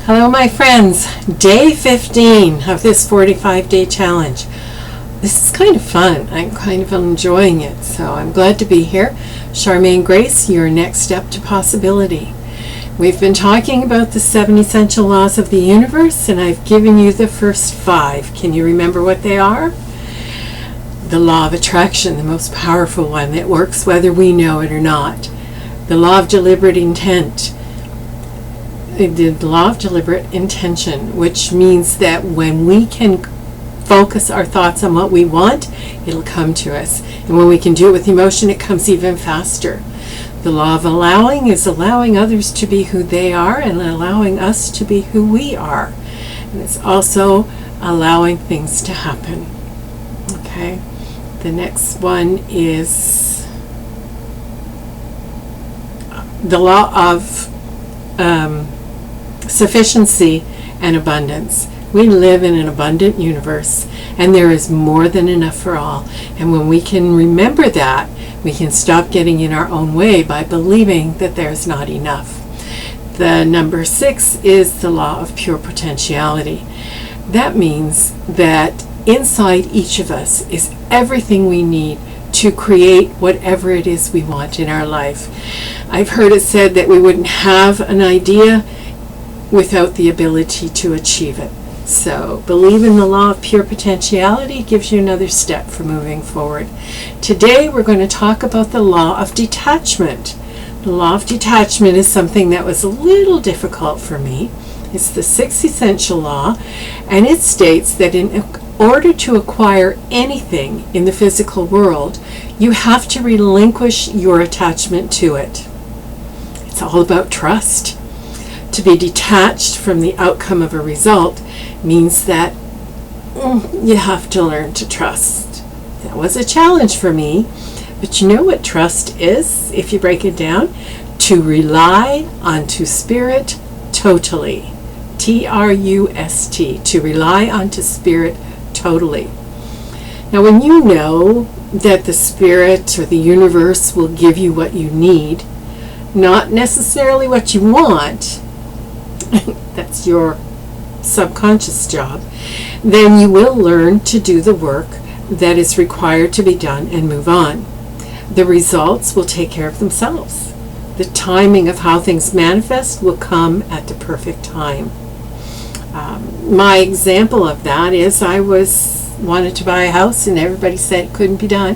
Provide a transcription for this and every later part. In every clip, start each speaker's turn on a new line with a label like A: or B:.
A: Hello my friends, day 15 of this 45-day challenge. This is kind of fun. I'm kind of enjoying it, so I'm glad to be here. Charmaine Grace, your next step to possibility. We've been talking about the 7 essential laws of the universe, and I've given you the first 5. Can you remember what they are? The law of attraction, the most powerful one that works whether we know it or not. The law of deliberate intent. The law of deliberate intention, which means that when we can focus our thoughts on what we want, it'll come to us. And when we can do it with emotion, it comes even faster. The law of allowing is allowing others to be who they are and allowing us to be who we are. And it's also allowing things to happen. Okay. The next one is the law of sufficiency and abundance. We live in an abundant universe, and there is more than enough for all. And when we can remember that, we can stop getting in our own way by believing that there's not enough. The number 6 is the law of pure potentiality. That means that inside each of us is everything we need to create whatever it is we want in our life. I've heard it said that we wouldn't have an idea without the ability to achieve it. So believe in the law of pure potentiality gives you another step for moving forward. Today we're going to talk about the law of detachment. The law of detachment is something that was a little difficult for me. It's the 6th essential law, and it states that in order to acquire anything in the physical world, you have to relinquish your attachment to it. It's all about trust. To be detached from the outcome of a result means that you have to learn to trust. That was a challenge for me, but you know what trust is, if you break it down? To rely onto spirit totally. T-R-U-S-T, to rely onto spirit totally. Now when you know that the spirit or the universe will give you what you need, not necessarily what you want, that's your subconscious job, then you will learn to do the work that is required to be done and move on. The results will take care of themselves. The timing of how things manifest will come at the perfect time. My example of that is I wanted to buy a house and everybody said it couldn't be done.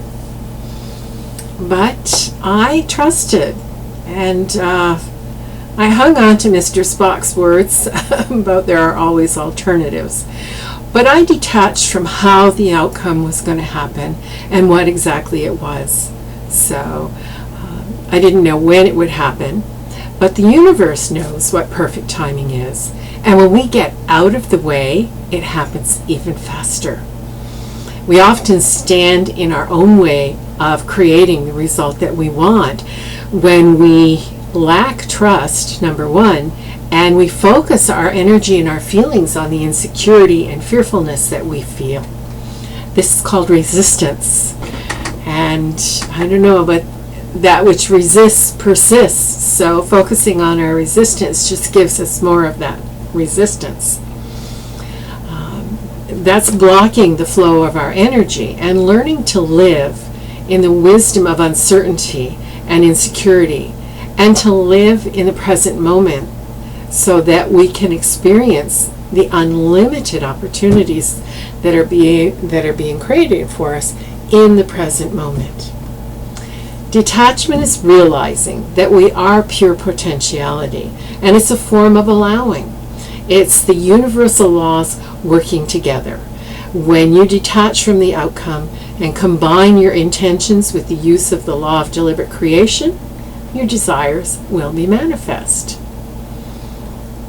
A: But I trusted, and I hung on to Mr. Spock's words about there are always alternatives. But I detached from how the outcome was going to happen and what exactly it was. So I didn't know when it would happen, but the universe knows what perfect timing is. And when we get out of the way, it happens even faster. We often stand in our own way of creating the result that we want when we lack trust, number 1, and we focus our energy and our feelings on the insecurity and fearfulness that we feel. This is called resistance. And I don't know, but that which resists persists. So focusing on our resistance just gives us more of that resistance. That's blocking the flow of our energy, and learning to live in the wisdom of uncertainty and insecurity, and to live in the present moment so that we can experience the unlimited opportunities that are being created for us in the present moment. Detachment is realizing that we are pure potentiality, and it's a form of allowing. It's the universal laws working together. When you detach from the outcome and combine your intentions with the use of the law of deliberate creation, your desires will be manifest.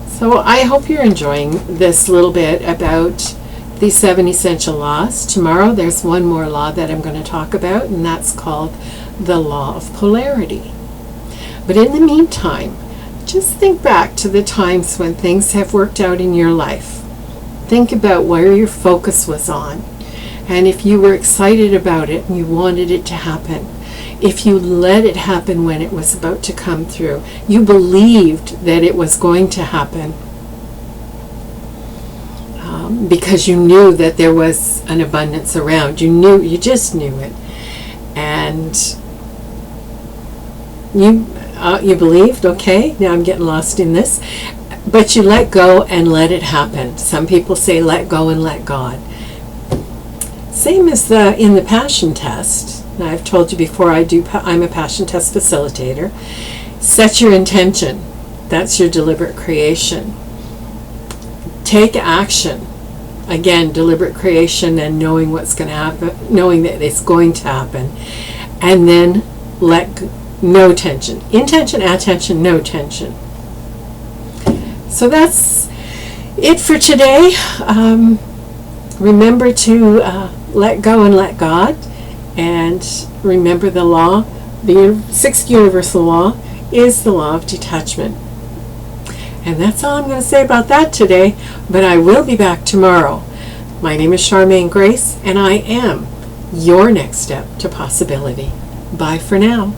A: So I hope you're enjoying this little bit about the 7 essential laws. Tomorrow there's one more law that I'm going to talk about, and that's called the law of polarity. But in the meantime, just think back to the times when things have worked out in your life. Think about where your focus was on, and if you were excited about it and you wanted it to happen. If you let it happen when it was about to come through, you believed that it was going to happen, because you knew that there was an abundance around. You just knew it. And you believed, okay, now I'm getting lost in this. But you let go and let it happen. Some people say let go and let God. Same as in the passion test. Now, I've told you before, I'm a passion test facilitator. Set your intention. That's your deliberate creation. Take action. Again, deliberate creation and knowing what's going to happen, knowing that it's going to happen. And then no tension. Intention, attention, no tension. So that's it for today. Remember to let go and let God. And remember the law, the sixth universal law, is the law of detachment. And that's all I'm going to say about that today, but I will be back tomorrow. My name is Charmaine Grace, and I am your next step to possibility. Bye for now.